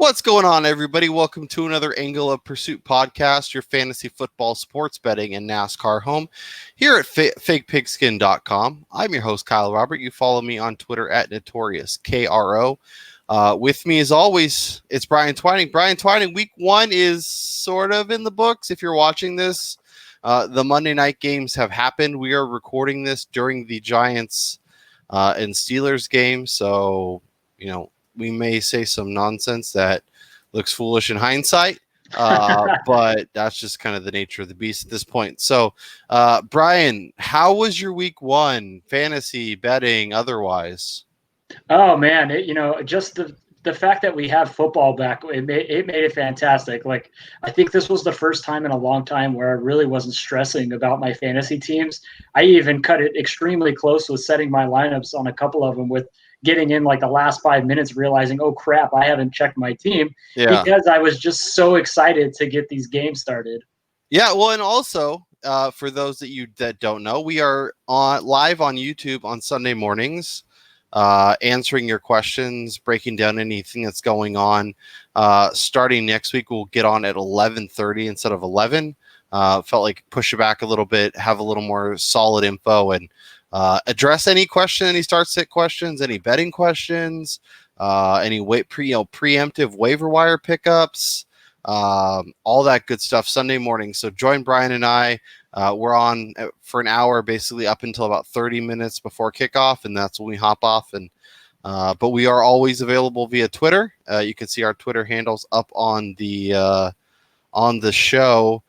What's going on, everybody? Welcome to another Angle of Pursuit podcast, your fantasy football, sports betting, and NASCAR home here at fakepigskin.com. I'm your host, Kyle Robert. You follow me on Twitter at Notorious KRO. With me, as always, it's Brian Twining. Brian Twining, week one is sort of in the books. If you're watching this, the Monday night games have happened. We are recording this during the Giants and Steelers game, so, we may say some nonsense that looks foolish in hindsight, but that's just kind of the nature of the beast at this point. So, Brian, how was your week one, fantasy, betting, otherwise? Oh, man, just the fact that we have football back, it made it fantastic. Like, I think this was the first time in a long time where I really wasn't stressing about my fantasy teams. I even cut it extremely close with setting my lineups on a couple of them, with getting in like the last 5 minutes, realizing, oh crap, I haven't checked my team, because I was just so excited to get these games started. Yeah, well, and also for those that don't know, we are live on YouTube on Sunday mornings, answering your questions, breaking down anything that's going on. Starting next week, we'll get on at 11:30 instead of 11. Felt like push it back a little bit, have a little more solid info, and address any question, any start-sit questions, any betting questions, any preemptive waiver wire pickups, all that good stuff Sunday morning. So join Brian and I. We're on for an hour, basically up until about 30 minutes before kickoff, and that's when we hop off. And but we are always available via Twitter. You can see our Twitter handles up on the show.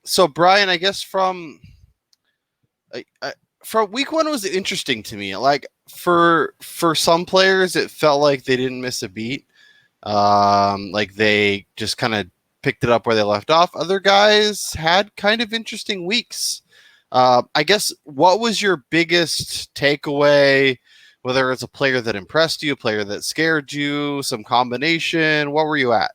So Brian, I guess from week one was interesting to me. Like for some players, it felt like they didn't miss a beat. Like they just kind of picked it up where they left off. Other guys had kind of interesting weeks. I guess, what was your biggest takeaway? Whether it's a player that impressed you, a player that scared you, some combination, what were you at?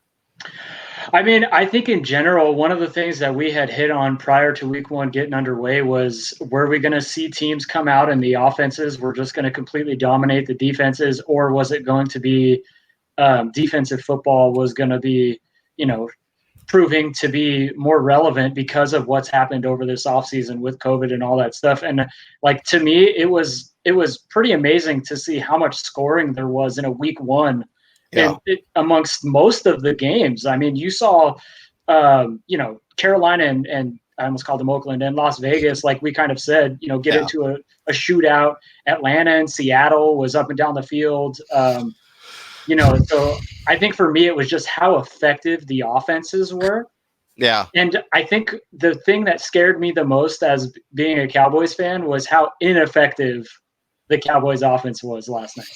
I mean, I think in general, one of the things that we had hit on prior to week one getting underway was, were we going to see teams come out and the offenses were just going to completely dominate the defenses, or was it going to be defensive football was going to be, proving to be more relevant because of what's happened over this offseason with COVID and all that stuff. And like, to me, it was pretty amazing to see how much scoring there was in a week one. Yeah. Amongst most of the games. I mean, you saw, Carolina and I almost called them Oakland and Las Vegas, like we kind of said, get into a shootout. Atlanta and Seattle was up and down the field. So I think for me, it was just how effective the offenses were. Yeah. And I think the thing that scared me the most as being a Cowboys fan was how ineffective the Cowboys offense was last night.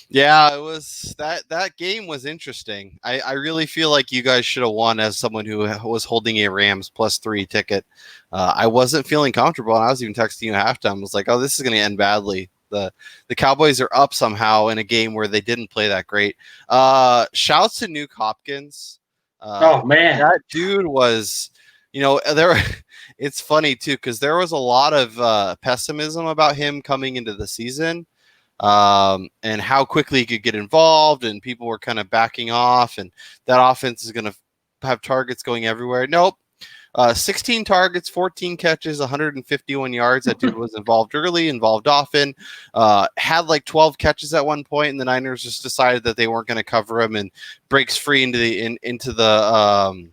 Yeah, it was that game was interesting. I really feel like you guys should have won as someone who was holding a Rams +3 ticket. I wasn't feeling comfortable, and I was even texting you at halftime. I was like, oh, this is going to end badly. The Cowboys are up somehow in a game where they didn't play that great. Shouts to Nuke Hopkins. Oh, man. That dude was, it's funny, too, because there was a lot of pessimism about him coming into the season. And how quickly he could get involved, and people were kind of backing off, and that offense is going to have targets going everywhere. Nope. 16 targets, 14 catches, 151 yards. That dude was involved early, involved often, had like 12 catches at one point, and the Niners just decided that they weren't going to cover him, and breaks free into the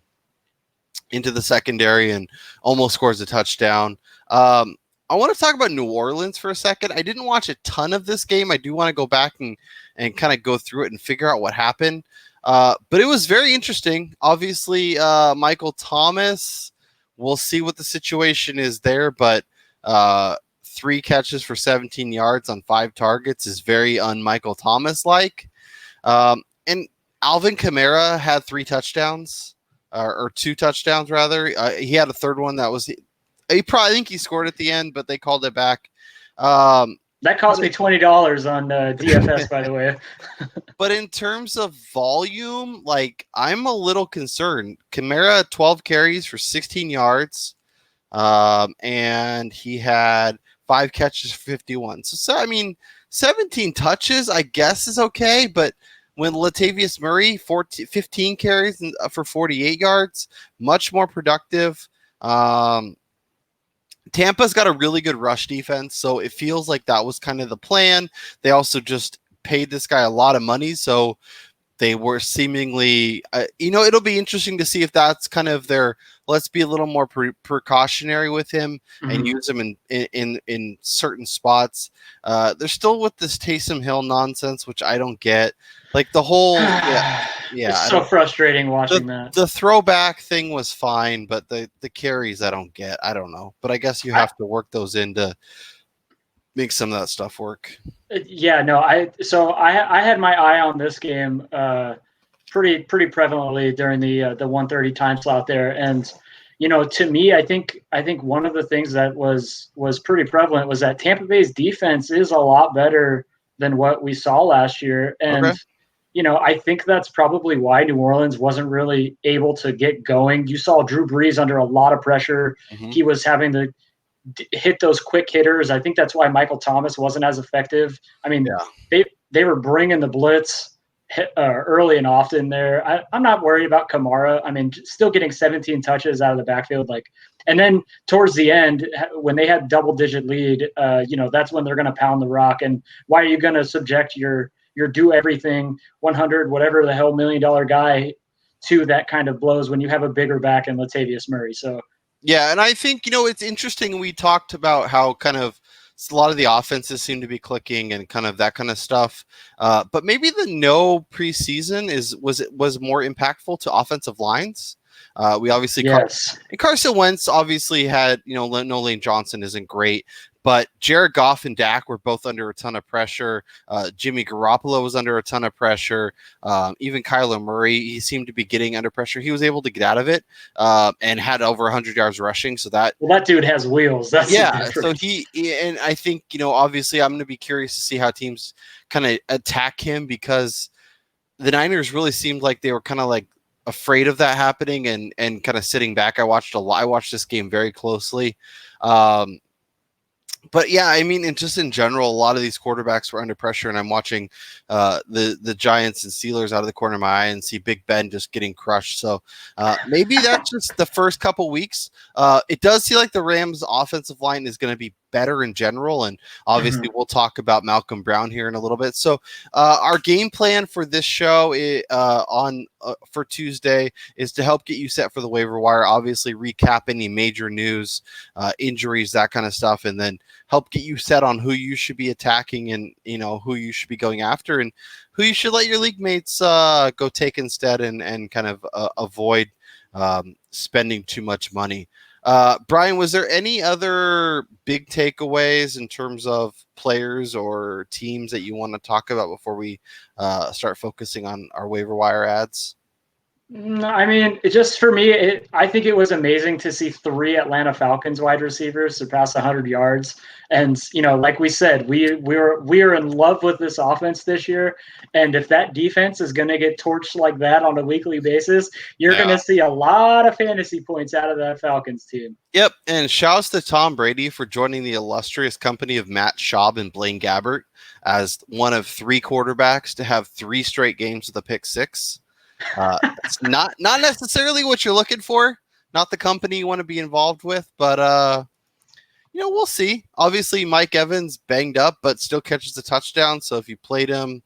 secondary and almost scores a touchdown. I want to talk about New Orleans for a second. I didn't watch a ton of this game. I do want to go back and kind of go through it and figure out what happened. But it was very interesting. Obviously, Michael Thomas, we'll see what the situation is there, but 3 catches for 17 yards on 5 targets is very un-Michael Thomas-like. And Alvin Kamara had 3 touchdowns, or 2 touchdowns, rather. He had a third one that was... I think he scored at the end, but they called it back. That cost me $20 on DFS, by the way. But in terms of volume, like, I'm a little concerned. Kamara, 12 carries for 16 yards, and he had 5 catches for 51. So I mean, 17 touches, I guess, is okay, but when Latavius Murray 15 carries for 48 yards, much more productive. Tampa's got a really good rush defense, so it feels like that was kind of the plan. They also just paid this guy a lot of money, so they were seemingly, it'll be interesting to see if that's kind of their, let's be a little more precautionary with him and use him in certain spots. They're still with this Taysom Hill nonsense, which I don't get. Like the whole, it's so frustrating watching that. The throwback thing was fine, but the carries I don't get. I don't know, but I guess you have to work those in to make some of that stuff work. Yeah, no, I had my eye on this game pretty prevalently during the 1:30 time slot there, and to me, I think one of the things that was pretty prevalent was that Tampa Bay's defense is a lot better than what we saw last year, and okay. I think that's probably why New Orleans wasn't really able to get going. You saw Drew Brees under a lot of pressure. Mm-hmm. He was having to hit those quick hitters. I think that's why Michael Thomas wasn't as effective. I mean, they were bringing the blitz early and often there. I'm not worried about Kamara. I mean, still getting 17 touches out of the backfield. And then towards the end, when they had double-digit lead, that's when they're going to pound the rock. And why are you going to subject your do everything 100 whatever the hell $1 million guy to that kind of blows when you have a bigger back in Latavius Murray? So. Yeah, and I think, it's interesting. We talked about how kind of a lot of the offenses seem to be clicking and kind of that kind of stuff. But maybe the no preseason was more impactful to offensive lines. We obviously Carson Wentz obviously had, no Lane Johnson isn't great, but Jared Goff and Dak were both under a ton of pressure. Jimmy Garoppolo was under a ton of pressure. Even Kyler Murray, he seemed to be getting under pressure. He was able to get out of it and had over 100 yards rushing. So that dude has wheels. That's so and I think, obviously I'm going to be curious to see how teams kind of attack him, because the Niners really seemed like they were kind of like afraid of that happening and kind of sitting back. I watched this game very closely. But yeah, I mean, and just in general, a lot of these quarterbacks were under pressure, and I'm watching the Giants and Steelers out of the corner of my eye and see Big Ben just getting crushed. So maybe that's just the first couple weeks. It does seem like the Rams' offensive line is going to be better in general, and obviously we'll talk about Malcolm Brown here in a little bit. So our game plan for this show for Tuesday is to help get you set for the waiver wire. Obviously, recap any major news, injuries, that kind of stuff, and then help get you set on who you should be attacking and who you should be going after and who you should let your league mates go take instead and kind of avoid spending too much money. Brian, was there any other big takeaways in terms of players or teams that you want to talk about before we start focusing on our waiver wire ads? I mean, just for me, I think it was amazing to see 3 Atlanta Falcons wide receivers surpass 100 yards. And, like we said, we are in love with this offense this year. And if that defense is going to get torched like that on a weekly basis, you're going to see a lot of fantasy points out of that Falcons team. Yep. And shouts to Tom Brady for joining the illustrious company of Matt Schaub and Blaine Gabbert as one of 3 quarterbacks to have 3 straight games with a pick 6. It's not necessarily what you're looking for, not the company you want to be involved with, but we'll see. Obviously, Mike Evans banged up, but still catches the touchdown. So if you played him,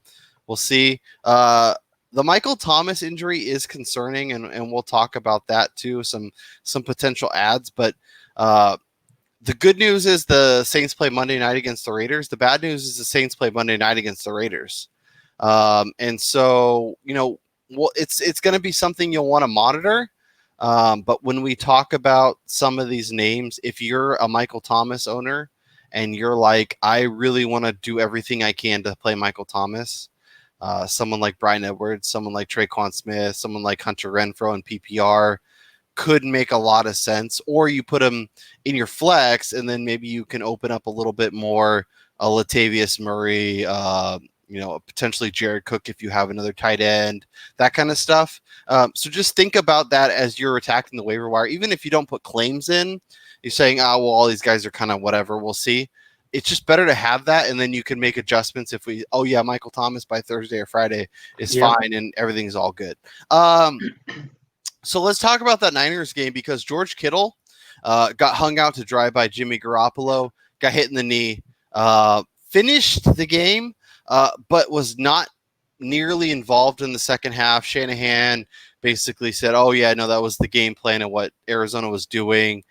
we'll see. The Michael Thomas injury is concerning, and we'll talk about that too. Some potential ads, but the good news is the Saints play Monday night against the Raiders. The bad news is the Saints play Monday night against the Raiders, and so well, it's going to be something you'll want to monitor. But when we talk about some of these names, if you're a Michael Thomas owner and you're like, I really want to do everything I can to play Michael Thomas, someone like Brian Edwards, someone like Traquan Smith, someone like Hunter Renfrow in PPR could make a lot of sense. Or you put him in your flex, and then maybe you can open up a little bit more, a Latavius Murray, potentially Jared Cook if you have another tight end, that kind of stuff. So just think about that as you're attacking the waiver wire. Even if you don't put claims in, you're saying, well, all these guys are kind of whatever, we'll see. it's just better to have that, and then you can make adjustments if Michael Thomas by Thursday or Friday is fine and everything's all good. So let's talk about that Niners game, because George Kittle got hung out to dry by Jimmy Garoppolo, got hit in the knee, finished the game, but was not nearly involved in the second half. Shanahan basically said, that was the game plan and what Arizona was doing.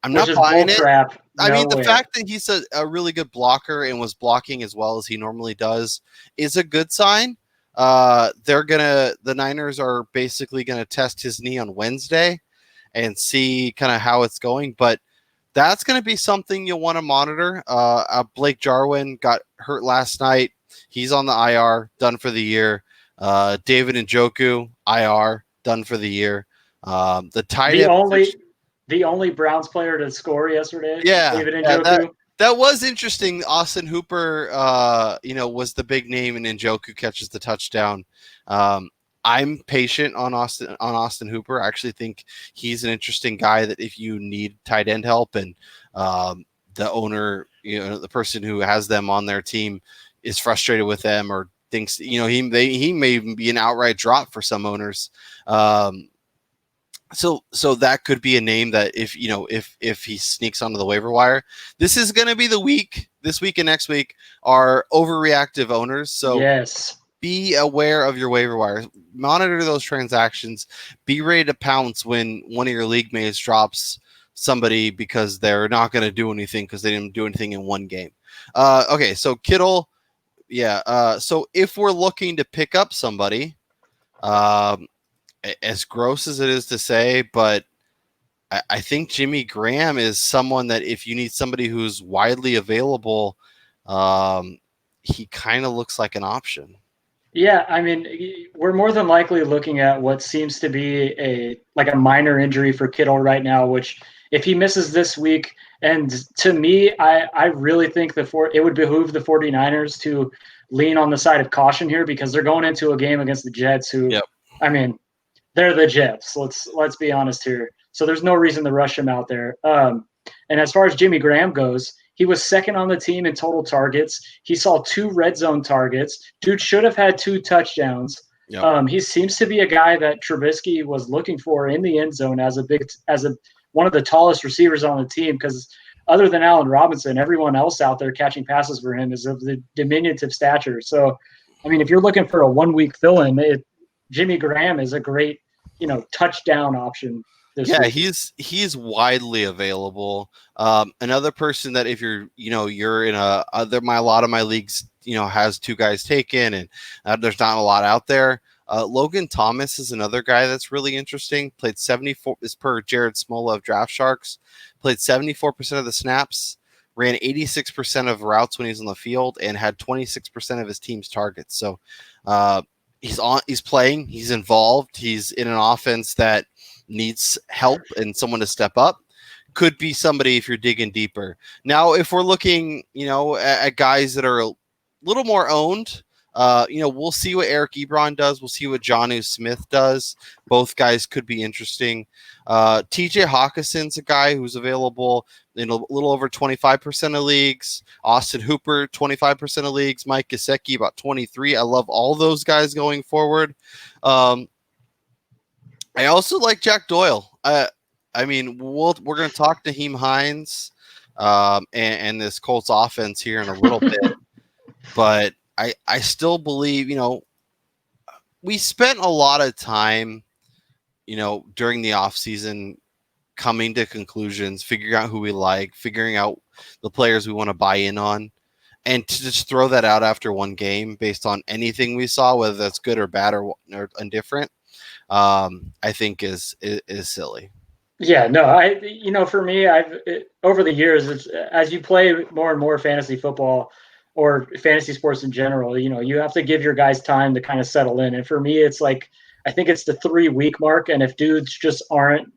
I'm not buying it. Crap. The fact that he's a really good blocker and was blocking as well as he normally does is a good sign. The Niners are basically gonna test his knee on Wednesday and see kind of how it's going, but that's gonna be something you'll want to monitor. Blake Jarwin got hurt last night. He's on the IR, done for the year. David Njoku, IR, done for the year. The tight end the only Browns player to score yesterday. Yeah, David Njoku. That was interesting. Austin Hooper, was the big name, and Njoku catches the touchdown. I'm patient on Austin Hooper. I actually think he's an interesting guy that if you need tight end help and the owner, the person who has them on their team is frustrated with them or thinks, he may even be an outright drop for some owners. So that could be a name that if he sneaks onto the waiver wire, this is going to be this week and next week are overreactive owners. So yes, be aware of your waiver wire, monitor those transactions, be ready to pounce when one of your league mates drops somebody because they're not going to do anything because they didn't do anything in one game. Okay. So Kittle. Yeah. So if we're looking to pick up somebody, as gross as it is to say, but I think Jimmy Graham is someone that if you need somebody who's widely available, he kind of looks like an option. Yeah, we're more than likely looking at what seems to be a minor injury for Kittle right now, which if he misses this week, and to me, I really think it would behoove the 49ers to lean on the side of caution here because they're going into a game against the Jets who, they're the Jets. Let's be honest here. So there's no reason to rush him out there. And as far as Jimmy Graham goes, he was second on the team in total targets. He saw 2 red zone targets. Dude should have had 2 touchdowns. Yep. He seems to be a guy that Trubisky was looking for in the end zone as one of the tallest receivers on the team, because other than Allen Robinson, everyone else out there catching passes for him is of the diminutive stature. So, if you're looking for a 1-week fill-in, Jimmy Graham is a great, touchdown option. Week. He's widely available. Another person that if you're in a lot of my leagues, has 2 guys taken and there's not a lot out there. Logan Thomas is another guy that's really interesting. Played 74 is per Jared Smola of Draft Sharks. Played 74% of the snaps, ran 86% of routes when he's on the field, and had 26% of his team's targets. So he's playing, he's involved, he's in an offense that needs help and someone to step up. Could be somebody if you're digging deeper. Now, if we're looking, at guys that are a little more owned, we'll see what Eric Ebron does. We'll see what Jonnu Smith does. Both guys could be interesting. TJ Hawkinson's a guy who's available in a little over 25% of leagues. Austin Hooper, 25% of leagues. Mike Gesicki, about 23%. I love all those guys going forward. I also like Jack Doyle. We're going to talk to Nahim Heinz and this Colts offense here in a little bit, but I still believe, we spent a lot of time, during the offseason coming to conclusions, figuring out who we like, figuring out the players we want to buy in on, and to just throw that out after one game based on anything we saw, whether that's good or bad or indifferent, I think is silly. Yeah, no, for me, over the years, as you play more and more fantasy football or fantasy sports in general, you have to give your guys time to kind of settle in. And for me, it's like, I think it's the 3-week mark. And if dudes just aren't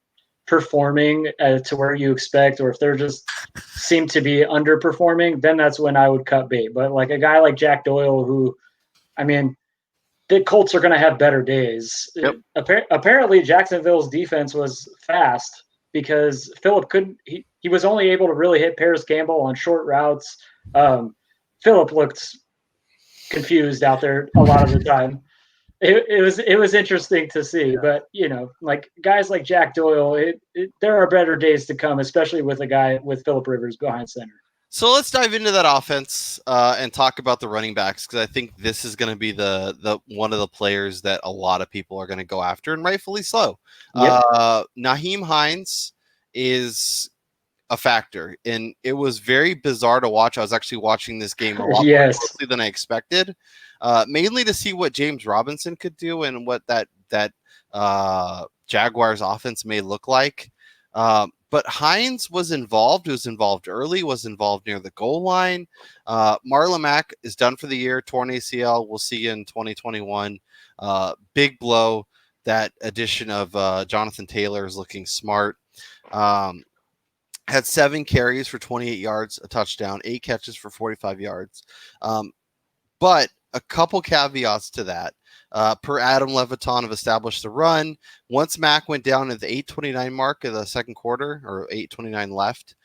performing to where you expect, or if they're just seem to be underperforming, then that's when I would cut bait. But like a guy like Jack Doyle, who, the Colts are going to have better days. Yep. Apparently, Jacksonville's defense was fast because Phillip he was only able to really hit Paris Campbell on short routes. Phillip looked confused out there a lot of the time. It was interesting to see, but like guys like Jack Doyle, there are better days to come, especially with a guy with Phillip Rivers behind center. So let's dive into that offense and talk about the running backs, because I think this is going to be the one of the players that a lot of people are going to go after, and rightfully so. Yep. Nahim Heinz is a factor, and it was very bizarre to watch. I was actually watching this game a lot more closely than I expected, mainly to see what James Robinson could do and what that Jaguars offense may look like. But Hines was involved. He was involved early, was involved near the goal line. Marla Mack is done for the year, torn ACL. We'll see you in 2021. Big blow. That addition of Jonathan Taylor is looking smart. Had 7 carries for 28 yards, a touchdown, 8 catches for 45 yards. But a couple caveats to that. Per Adam Leviton have established the run. Once Mack went down at the 8:29 mark of the second quarter, or 8:29 left,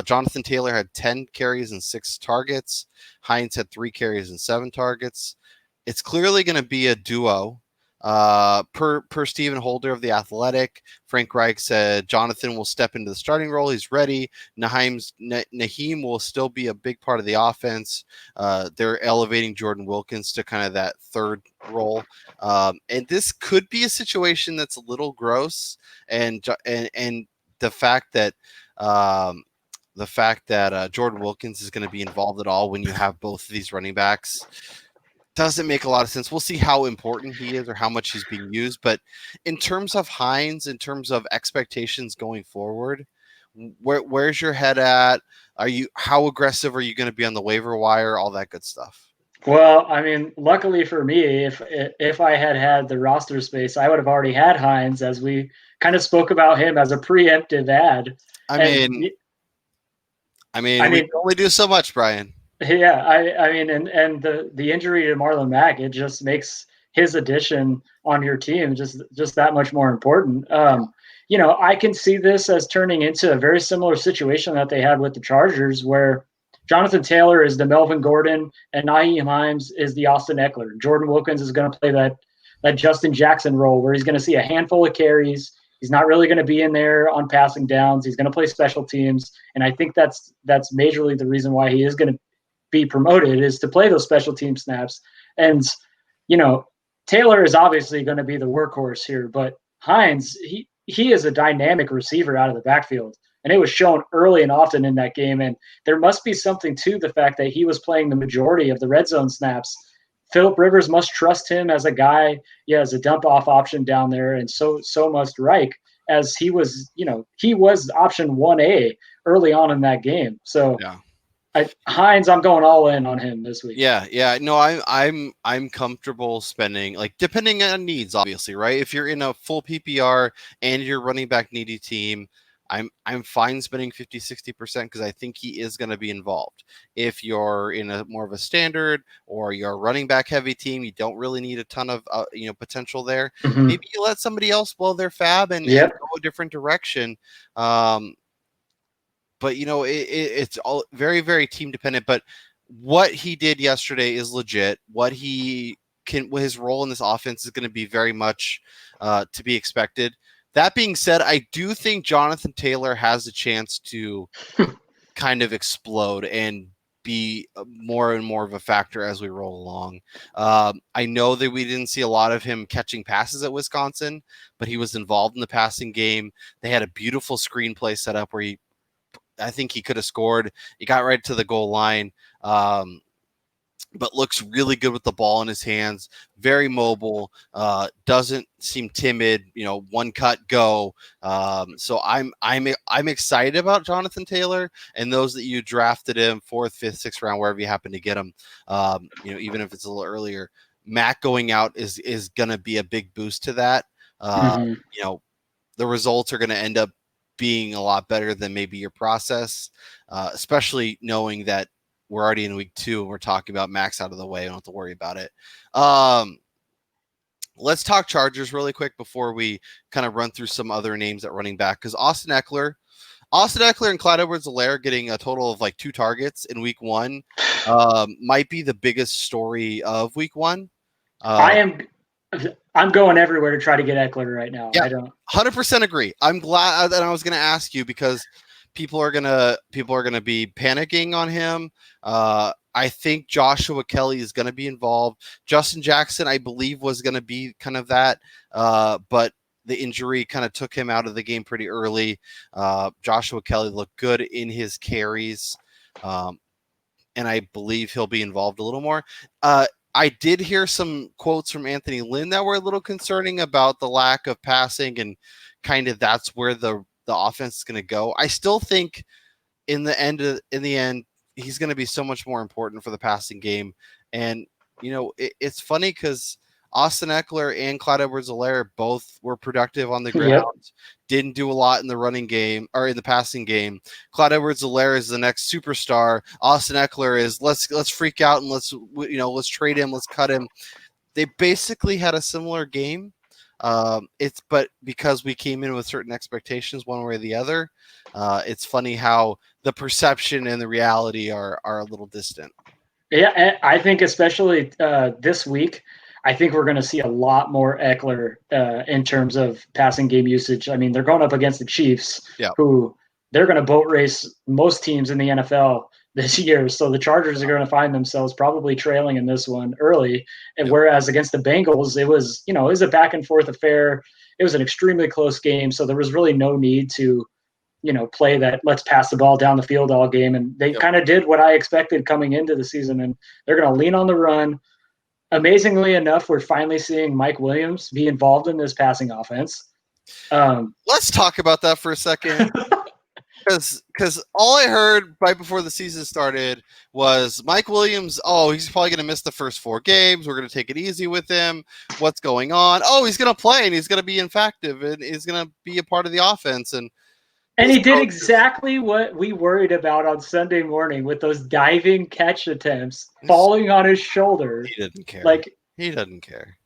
Jonathan Taylor had 10 carries and 6 targets. Hines had 3 carries and 7 targets. It's clearly going to be a duo. Per Stephen Holder of The Athletic, Frank Reich said Jonathan will step into the starting role. He's ready. Nyheim will still be a big part of the offense. They're elevating Jordan Wilkins to kind of that third role. And this could be a situation that's a little gross. And the fact that Jordan Wilkins is going to be involved at all when you have both of these running backs doesn't make a lot of sense. We'll see how important he is or how much he's being used. But in terms of Hines, in terms of expectations going forward, where's your head at? How aggressive are you going to be on the waiver wire? All that good stuff. Well, I mean, luckily for me, if I had the roster space, I would have already had Hines, as we kind of spoke about him as a preemptive ad. I mean, we can only do so much, Brian. Yeah, I mean, and the injury to Marla Mack, it just makes his addition on your team just that much more important. I can see this as turning into a very similar situation that they had with the Chargers, where Jonathan Taylor is the Melvin Gordon and Nahim Heinz is the Austin Ekeler. Jordan Wilkins is going to play that Justin Jackson role, where he's going to see a handful of carries. He's not really going to be in there on passing downs. He's going to play special teams, and I think that's majorly the reason why he is going to be promoted, is to play those special team snaps. And Taylor is obviously going to be the workhorse here, but Hines, he is a dynamic receiver out of the backfield, and it was shown early and often in that game. And there must be something to the fact that he was playing the majority of the red zone snaps. Phillip Rivers must trust him as a guy, as a dump off option down there, and so must Reich, as he was option 1A early on in that game. So yeah. Hines, I'm going all in on him this week. Yeah. No, I'm comfortable spending, like, depending on needs, obviously, right? If you're in a full PPR and you're running back needy team, I'm fine spending 50-60% because I think he is going to be involved. If you're in a more of a standard or you're a running back heavy team, you don't really need a ton of potential there. Mm-hmm. Maybe you let somebody else blow their fab and go a different direction. But it's all very, very team dependent. But what he did yesterday is legit. What his role in this offense is going to be very much to be expected. That being said, I do think Jonathan Taylor has a chance to kind of explode and be more and more of a factor as we roll along. I know that we didn't see a lot of him catching passes at Wisconsin, but he was involved in the passing game. They had a beautiful screenplay set up where I think he could have scored. He got right to the goal line, but looks really good with the ball in his hands. Very mobile. Doesn't seem timid. One cut, go. So I'm excited about Jonathan Taylor and those that you drafted him 4th, 5th, 6th round, wherever you happen to get him. Even if it's a little earlier, Matt going out is going to be a big boost to that. The results are going to end up being a lot better than maybe your process, especially knowing that we're already in week 2 and we're talking about Max out of the way. I don't have to worry about it. Let's talk Chargers really quick before we kind of run through some other names at running back, because Austin Ekeler, Austin Ekeler and Clyde Edwards-Helaire getting a total of like 2 targets in week 1 might be the biggest story of week 1. I'm going everywhere to try to get Ekeler right now. Yeah, I don't 100% agree. I'm glad that I was going to ask you because people are gonna be panicking on him. I think Joshua Kelly is going to be involved. Justin Jackson, I believe, was going to be kind of that, but the injury kind of took him out of the game pretty early. Joshua Kelly looked good in his carries, and I believe he'll be involved a little more. I did hear some quotes from Anthony Lynn that were a little concerning about the lack of passing, and kind of that's where the offense is going to go. I still think in the end, he's going to be so much more important for the passing game. And it's funny because Austin Ekeler and Clyde Edwards-Helaire both were productive on the ground. Yep. Didn't do a lot in the running game or in the passing game. Clyde Edwards-Helaire is the next superstar. Austin Ekeler is let's freak out and let's trade him, let's cut him. They basically had a similar game. But because we came in with certain expectations one way or the other, it's funny how the perception and the reality are a little distant. Yeah, I think especially this week, I think we're going to see a lot more Ekeler in terms of passing game usage. I mean, they're going up against the Chiefs, who they're going to boat race most teams in the NFL this year. So the Chargers are going to find themselves probably trailing in this one early. And whereas against the Bengals, it was a back and forth affair. It was an extremely close game. So there was really no need to play that let's pass the ball down the field all game. And they kind of did what I expected coming into the season, and they're going to lean on the run. Amazingly enough, we're finally seeing Mike Williams be involved in this passing offense. Let's talk about that for a second. Because all I heard right before the season started was Mike Williams, he's probably going to miss the first 4 games. We're going to take it easy with him. What's going on? He's going to play, and he's going to be effective, and he's going to be a part of the offense. And he did exactly what we worried about on Sunday morning with those diving catch attempts falling on his shoulder. He didn't care. He doesn't care.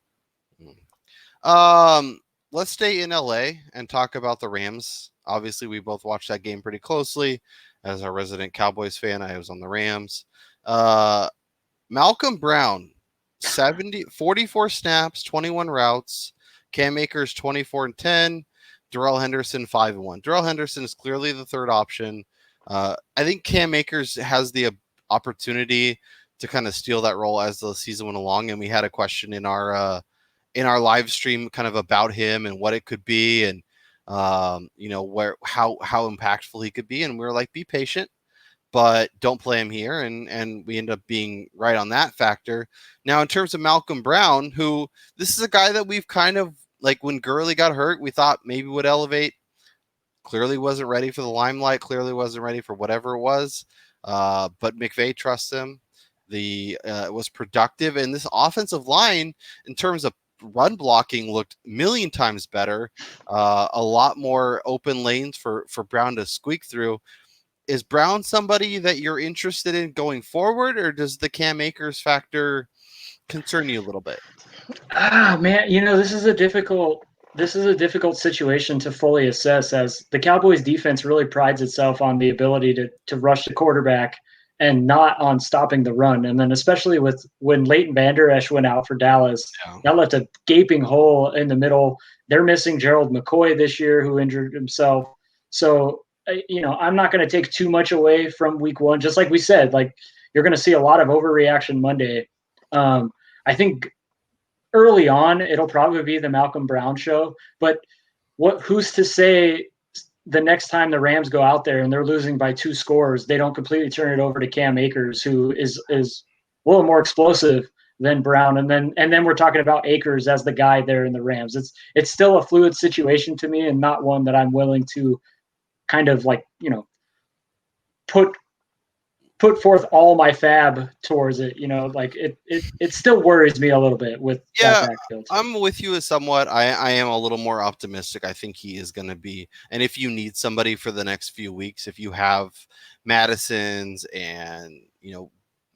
Let's stay in LA and talk about the Rams. Obviously, we both watched that game pretty closely. As a resident Cowboys fan, I was on the Rams. Malcolm Brown, 44 snaps, 21 routes. Cam Akers, 24 and 10. Darrell Henderson 5-1. Darrell Henderson is clearly the third option. I think Cam Akers has the opportunity to kind of steal that role as the season went along, and we had a question in our live stream kind of about him and what it could be, and how impactful he could be, and we were like, be patient, but don't play him here, and we end up being right on that factor. Now, in terms of Malcolm Brown, who this is a guy that we've kind of like when Gurley got hurt, we thought maybe would elevate. Clearly wasn't ready for the limelight. Clearly wasn't ready for whatever it was. But McVay trusts him. It was productive. And this offensive line, in terms of run blocking, looked a million times better. A lot more open lanes for Brown to squeak through. Is Brown somebody that you're interested in going forward, or does the Cam Akers factor concern you a little bit? Man, this is a difficult situation to fully assess, as the Cowboys defense really prides itself on the ability to rush the quarterback and not on stopping the run. And then especially when Leighton Vander Esch went out for Dallas, that left a gaping hole in the middle. They're missing Gerald McCoy this year, who injured himself. So, I'm not going to take too much away from week 1. Just like we said, like you're going to see a lot of overreaction Monday. I think early on, it'll probably be the Malcolm Brown show. But who's to say the next time the Rams go out there and they're losing by 2 scores, they don't completely turn it over to Cam Akers, who is a little more explosive than Brown. And then we're talking about Akers as the guy there in the Rams. It's still a fluid situation to me, and not one that I'm willing to kind of put forth all my fab towards it. It still worries me a little bit with that backfield. I'm with you somewhat. I am a little more optimistic. I think he is going to be, and if you need somebody for the next few weeks, if you have Madison's and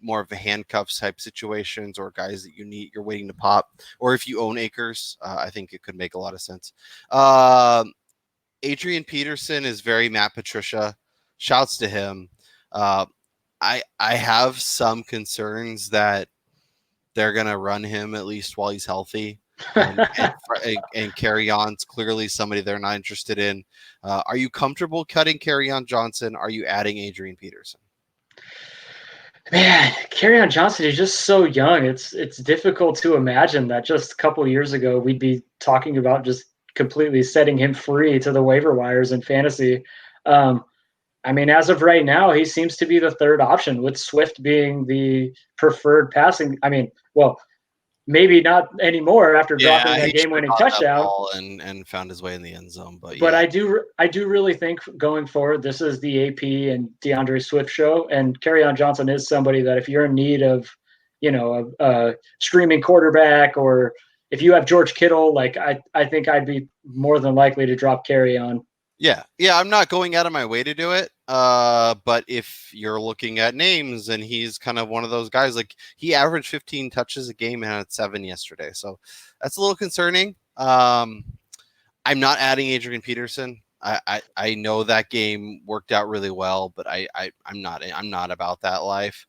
more of a handcuffs type situations, or guys that you're waiting to pop, or if you own Akers, I think it could make a lot of sense. Adrian Peterson is very Matt Patricia. Shouts to him. I have some concerns that they're going to run him at least while he's healthy. And Carrion's clearly somebody they're not interested in. Are you comfortable cutting Carrion Johnson? Are you adding Adrian Peterson? Man, Carrion Johnson is just so young. It's difficult to imagine that just a couple years ago we'd be talking about just completely setting him free to the waiver wires in fantasy. I mean, as of right now, he seems to be the third option, with Swift being the preferred passing. I mean, well, maybe not anymore after dropping that game-winning touchdown. And found his way in the end zone. But yeah. I do really think going forward, this is the AP and DeAndre Swift show. And Carrion Johnson is somebody that if you're in need of, a streaming quarterback, or if you have George Kittle, like I think I'd be more than likely to drop Carrion. Yeah, I'm not going out of my way to do it. But if you're looking at names, and he's kind of one of those guys, like he averaged 15 touches a game and had 7 yesterday, so that's a little concerning. I'm not adding Adrian Peterson. I know that game worked out really well, but I'm not about that life.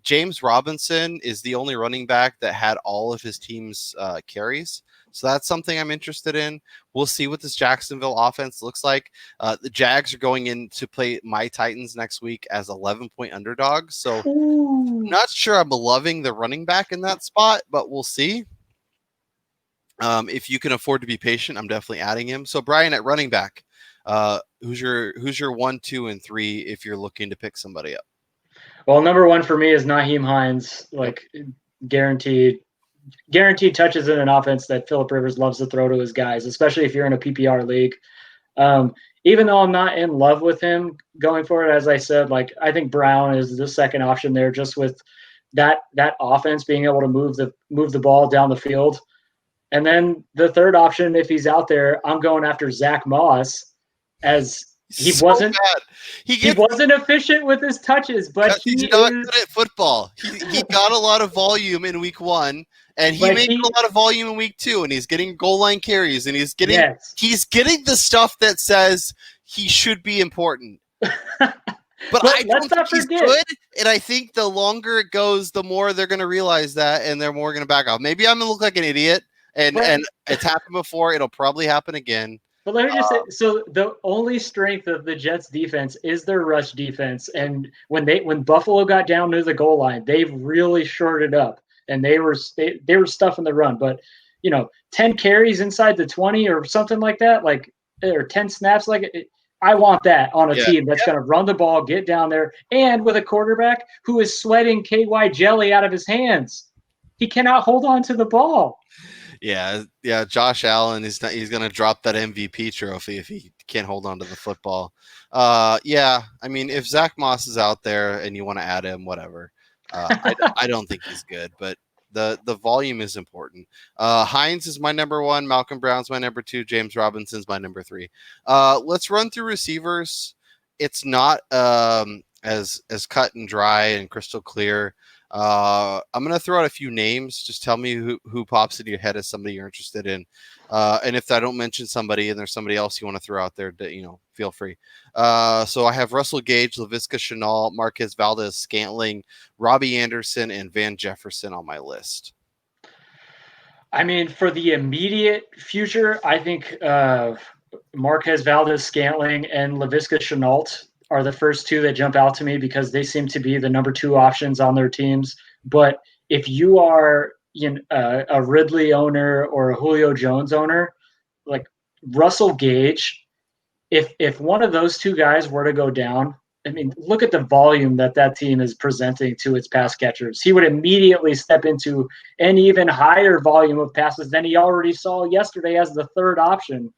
James Robinson is the only running back that had all of his team's carries. So that's something I'm interested in. We'll see what this Jacksonville offense looks like. The Jags are going in to play my Titans next week as 11-point underdogs. So I'm not sure I'm loving the running back in that spot, but we'll see. If you can afford to be patient, I'm definitely adding him. So Brian, at running back, who's your 1, 2, and 3 if you're looking to pick somebody up? Well, number 1 for me is Nahim Heinz, guaranteed touches in an offense that Phillip Rivers loves to throw to his guys, especially if you're in a PPR league. Even though I'm not in love with him going forward, as I said, I think Brown is the second option there, just with that offense being able to move the ball down the field. And then the third option, if he's out there, I'm going after Zach Moss, as he wasn't efficient with his touches, but he's not good at football. He got a lot of volume in week 1, and he made a lot of volume in week 2, and he's getting goal line carries, and he's getting the stuff that says he should be important. But I don't think he's good, and I think the longer it goes, the more they're going to realize that, and they're more going to back off. Maybe I'm going to look like an idiot, and it's happened before. It'll probably happen again. But let me just say, so the only strength of the Jets defense is their rush defense. And when Buffalo got down to the goal line, they really shored it up, and they were stuffing the run. But 10 carries inside the 20 or something like that, or 10 snaps, I want that on a team that's going to run the ball, get down there, and with a quarterback who is sweating KY jelly out of his hands. He cannot hold on to the ball. Yeah. Josh Allen he's going to drop that MVP trophy if he can't hold on to the football. I mean, if Zach Moss is out there and you want to add him, whatever. I don't think he's good, but the volume is important. Hines is my number 1. Malcolm Brown's my number 2. James Robinson's my number 3. Let's run through receivers. It's not as cut and dry and crystal clear. I'm going to throw out a few names. Just tell me who pops into your head as somebody you're interested in. And if I don't mention somebody and there's somebody else you want to throw out there, feel free. So I have Russell Gage, Laviska Shenault, Marquez Valdez-Scantling, Robbie Anderson, and Van Jefferson on my list. I mean, for the immediate future, I think Marquez Valdez-Scantling and Laviska Shenault are the first 2 that jump out to me, because they seem to be the number 2 options on their teams. But if you are a Ridley owner or a Julio Jones owner, like Russell Gage, if one of those 2 guys were to go down, I mean, look at the volume that team is presenting to its pass catchers. He would immediately step into an even higher volume of passes than he already saw yesterday as the third option.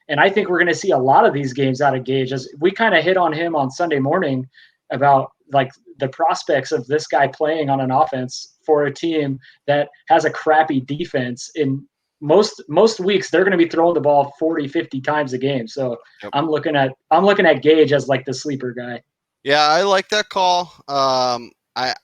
And I think we're going to see a lot of these games out of Gage, as we kind of hit on him on Sunday morning about the prospects of this guy playing on an offense for a team that has a crappy defense. In most weeks, they're going to be throwing the ball 40, 50 times a game. So yep. I'm looking at Gage as the sleeper guy. Yeah, I like that call. I'm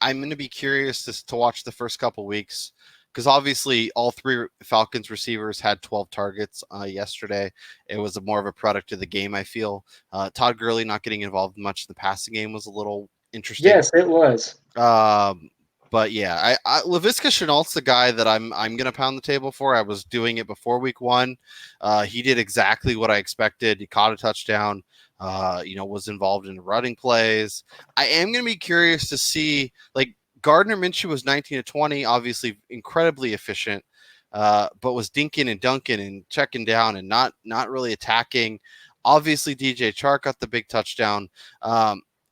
going to be curious to watch the first couple weeks because obviously all three Falcons receivers had 12 targets yesterday. It was more of a product of the game, I feel. Todd Gurley not getting involved much in the passing game was a little interesting. Yes, it was. But yeah, Laviska Shenault's the guy that I'm gonna pound the table for. I was doing it before week 1. He did exactly what I expected. He caught a touchdown. Was involved in running plays. I am gonna be curious to see, like, Gardner Minshew was 19 to 20, obviously incredibly efficient, but was dinking and dunking and checking down and not really attacking. Obviously, DJ Chark got the big touchdown.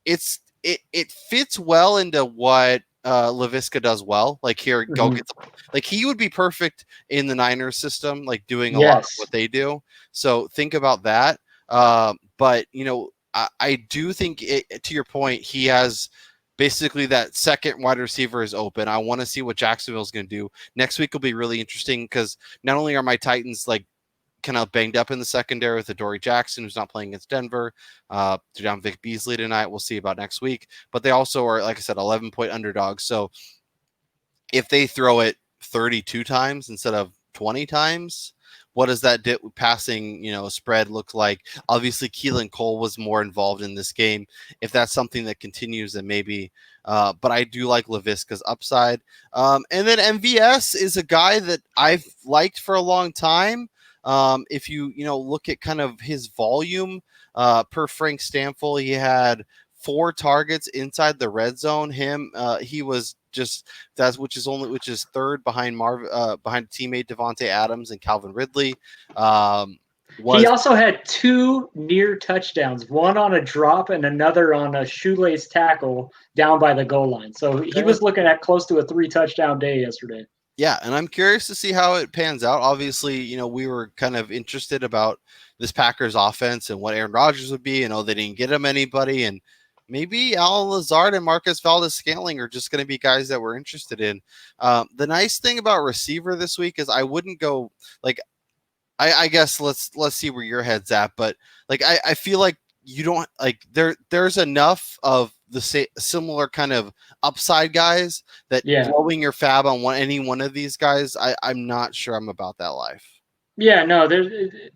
It fits well into what Laviska does well. Like, here, go get the, like, he would be perfect in the Niners system, like doing a lot of what they do. So think about that. But I do think to your point, he has basically that second wide receiver is open. I want to see what Jacksonville's going to do next week. Will be really interesting because not only are my Titans like kind of banged up in the secondary with Adoree Jackson, who's not playing against Denver. They're down Vic Beasley tonight. We'll see about next week. But they also are, like I said, 11-point underdogs. So if they throw it 32 times instead of 20 times, what does that passing, spread look like? Obviously, Keelan Cole was more involved in this game. If that's something that continues, then maybe. But I do like Laviska's upside. And then MVS is a guy that I've liked for a long time. If you look at kind of his volume per Frank Stanfield, he had 4 targets inside the red zone. He was just which is third behind behind teammate Devontae Adams and Calvin Ridley. He also had 2 near touchdowns, one on a drop and another on a shoelace tackle down by the goal line. So he was looking at close to a 3 touchdown day yesterday. Yeah, and I'm curious to see how it pans out. Obviously, we were kind of interested about this Packers offense and what Aaron Rodgers would be. They didn't get him anybody, and maybe Al Lazard and Marcus Valdez-Scantling are just going to be guys that we're interested in. The nice thing about receiver this week is I wouldn't go like, I guess let's see where your head's at, but like I feel like you don't like there's enough of the similar kind of upside guys that blowing your fab on any one of these guys, I'm not sure I'm about that life. Yeah, no,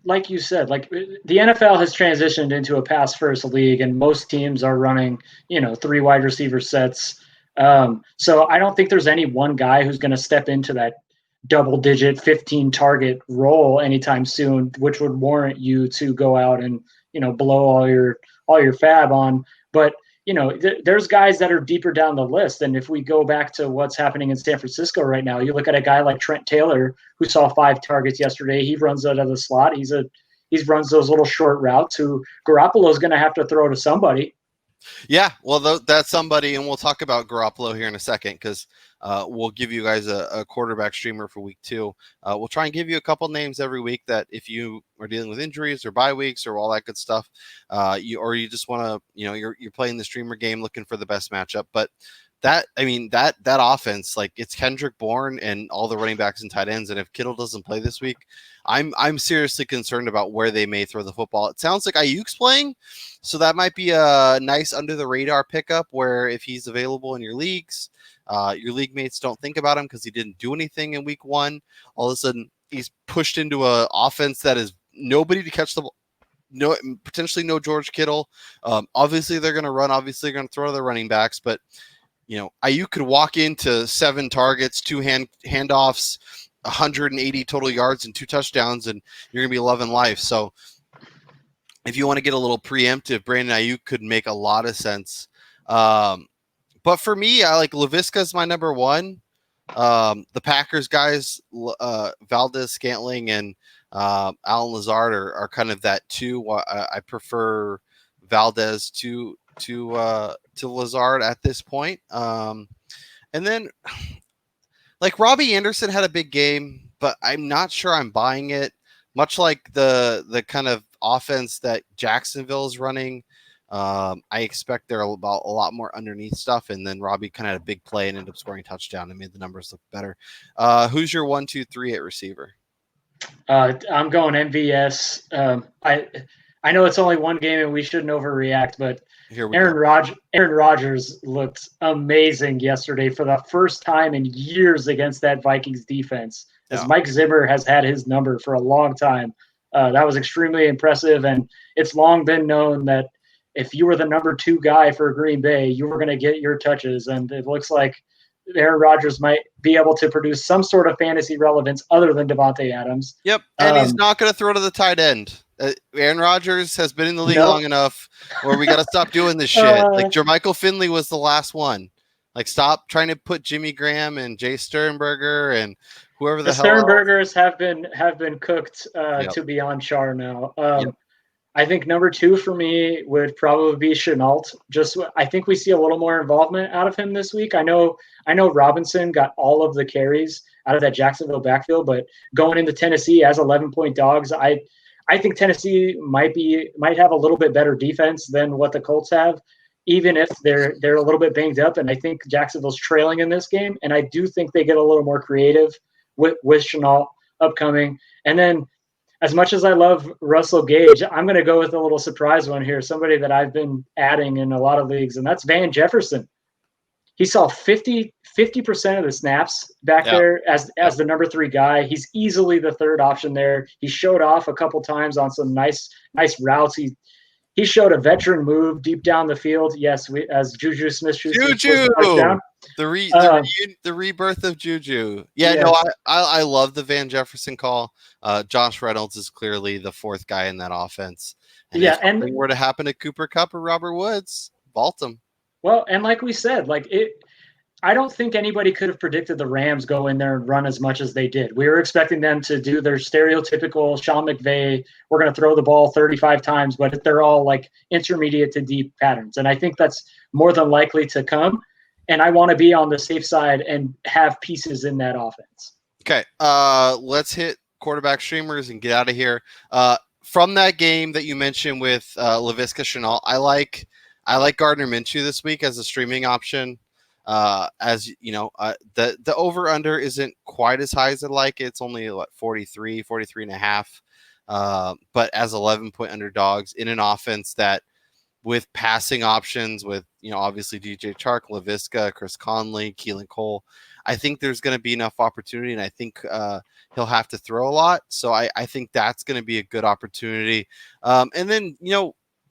like you said, like the NFL has transitioned into a pass first league, and most teams are running, 3 wide receiver sets. So I don't think there's any one guy who's going to step into that double digit 15 target role anytime soon, which would warrant you to go out and, blow all your fab on. But there's guys that are deeper down the list. And if we go back to what's happening in San Francisco right now, you look at a guy like Trent Taylor, who saw 5 targets yesterday. He runs out of the slot. He runs those little short routes. Who Garoppolo's going to have to throw to somebody. Yeah, well, that's somebody, and we'll talk about Garoppolo here in a second because we'll give you guys a quarterback streamer for week 2. We'll try and give you a couple names every week that if you are dealing with injuries or bye weeks or all that good stuff, you just want to, you're playing the streamer game looking for the best matchup. But that offense, like, it's Kendrick Bourne and all the running backs and tight ends. And if Kittle doesn't play this week, I'm seriously concerned about where they may throw the football. It sounds like Ayuk's playing, so that might be a nice under the radar pickup where if he's available in your leagues, your league mates don't think about him because he didn't do anything in week 1. All of a sudden he's pushed into an offense that is nobody to catch the ball. No, potentially no George Kittle. Obviously they're going to run. Obviously they're going to throw their running backs, but Ayuk could walk into 7 targets, 2 handoffs, 180 total yards and 2 touchdowns, and you're going to be 11 life. So if you want to get a little preemptive, Brandon Ayuk could make a lot of sense. But for me, I like Laviska is my number 1. The Packers guys, Valdez-Scantling and Alan Lazard are kind of that 2. I prefer Valdez to Lazard at this point. And then like Robbie Anderson had a big game, but I'm not sure I'm buying it. Much like the kind of offense that Jacksonville is running, I expect there about a lot more underneath stuff. And then Robbie kind of had a big play and ended up scoring a touchdown and made the numbers look better. Who's your 1, 2, 3 at receiver? I'm going MVS. I know it's only one game and we shouldn't overreact, but Here we go. Aaron Rodgers looked amazing yesterday for the first time in years against that Vikings defense, as Mike Zimmer has had his number for a long time. That was extremely impressive, and it's long been known that if you were the number 2 guy for Green Bay, you were going to get your touches, and it looks like Aaron Rodgers might be able to produce some sort of fantasy relevance other than Devontae Adams. Yep, and he's not going to throw to the tight end. Aaron Rodgers has been in the league long enough where we got to stop doing this shit. Like Jermichael Finley was the last one. Like, stop trying to put Jimmy Graham and Jay Sternberger and whoever the hell. Sternbergers have been cooked to be on char now. I think number 2 for me would probably be Shenault. I think we see a little more involvement out of him this week. I know Robinson got all of the carries out of that Jacksonville backfield, but going into Tennessee as 11-point dogs, I think Tennessee might have a little bit better defense than what the Colts have, even if they're a little bit banged up. And I think Jacksonville's trailing in this game, and I do think they get a little more creative with Shenault upcoming. And then, as much as I love Russell Gage, I'm going to go with a little surprise one here, somebody that I've been adding in a lot of leagues, and that's Van Jefferson. He saw 50% of the snaps back there as the number 3 guy. He's easily the third option there. He showed off a couple times on some nice routes. He showed a veteran move deep down the field. Yes, as Juju Smith-Schuster touchdown. The rebirth of Juju. I love the Van Jefferson call. Josh Reynolds is clearly the 4th guy in that offense. And if something were to happen to Cooper Kupp or Robert Woods, vault him. Well, and like we said, I don't think anybody could have predicted the Rams go in there and run as much as they did. We were expecting them to do their stereotypical Sean McVay, we're going to throw the ball 35 times, but they're all like intermediate to deep patterns. And I think that's more than likely to come. And I want to be on the safe side and have pieces in that offense. Okay, let's hit quarterback streamers and get out of here. From that game that you mentioned with Laviska Shenault, I like Gardner Minshew this week as a streaming option. As you know, the over under isn't quite as high as I'd like. It's only 43 and a half. But as 11-point underdogs in an offense that, with passing options, with obviously DJ Chark, Laviska, Chris Conley, Keelan Cole, I think there's going to be enough opportunity, and I think he'll have to throw a lot. So I think that's going to be a good opportunity. And then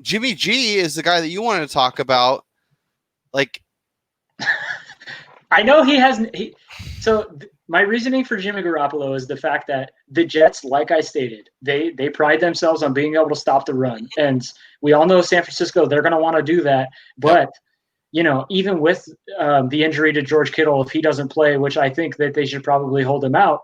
Jimmy G is the guy that you wanted to talk about. Like, I know he hasn't. My reasoning for Jimmy Garoppolo is the fact that the Jets, like I stated, they pride themselves on being able to stop the run, and we all know San Francisco, they're going to want to do that. But even with the injury to George Kittle, if he doesn't play, which I think that they should probably hold him out,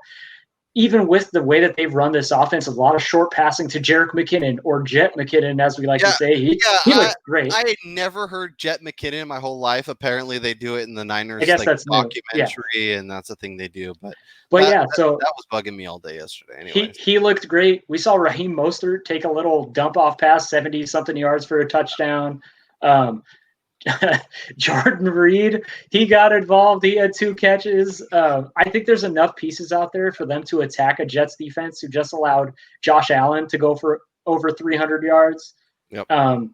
even with the way that they've run this offense, a lot of short passing to Jerick McKinnon, or Jet McKinnon, as we like to say. He looks great. I had never heard Jet McKinnon in my whole life. Apparently, they do it in the Niners that's documentary, and that's a thing they do. But that was bugging me all day yesterday. Anyway, he looked great. We saw Raheem Mostert take a little dump off pass, 70-something yards for a touchdown. Jordan Reed, he got involved. He had 2 catches. I think there's enough pieces out there for them to attack a Jets defense who just allowed Josh Allen to go for over 300 yards, and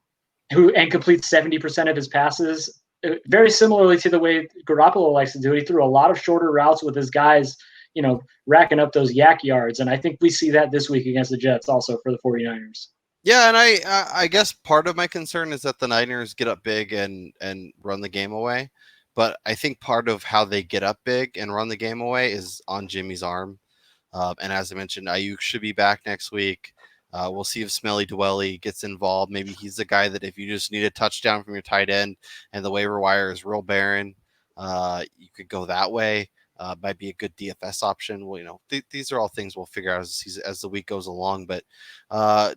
completes 70% of his passes. Very similarly to the way Garoppolo likes to do it. He threw a lot of shorter routes with his guys, racking up those yak yards. And I think we see that this week against the Jets also for the 49ers. Yeah, and I guess part of my concern is that the Niners get up big and run the game away. But I think part of how they get up big and run the game away is on Jimmy's arm. And as I mentioned, Ayuk should be back next week. We'll see if Smelly Dwelly gets involved. Maybe he's the guy that if you just need a touchdown from your tight end and the waiver wire is real barren, you could go that way. Might be a good DFS option. Well, these are all things we'll figure out as the week goes along. But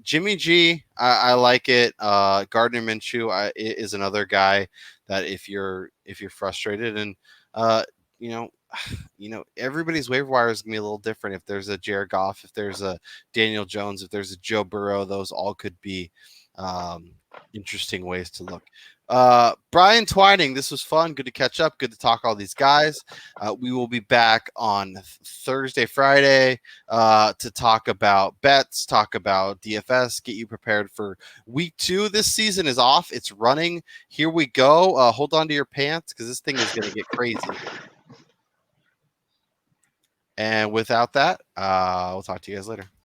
Jimmy G, I like it. Gardner Minshew is another guy that if you're frustrated and everybody's waiver wire is gonna be a little different. If there's a Jared Goff, if there's a Daniel Jones, if there's a Joe Burrow, those all could be Interesting ways to look. Brian Twining, this was fun. Good to catch up. Good to talk all these guys. We will be back on Thursday, Friday to talk about bets, talk about DFS, get you prepared for week 2. This season is off. It's running. Here we go. Hold on to your pants because this thing is going to get crazy. And without that, we'll talk to you guys later.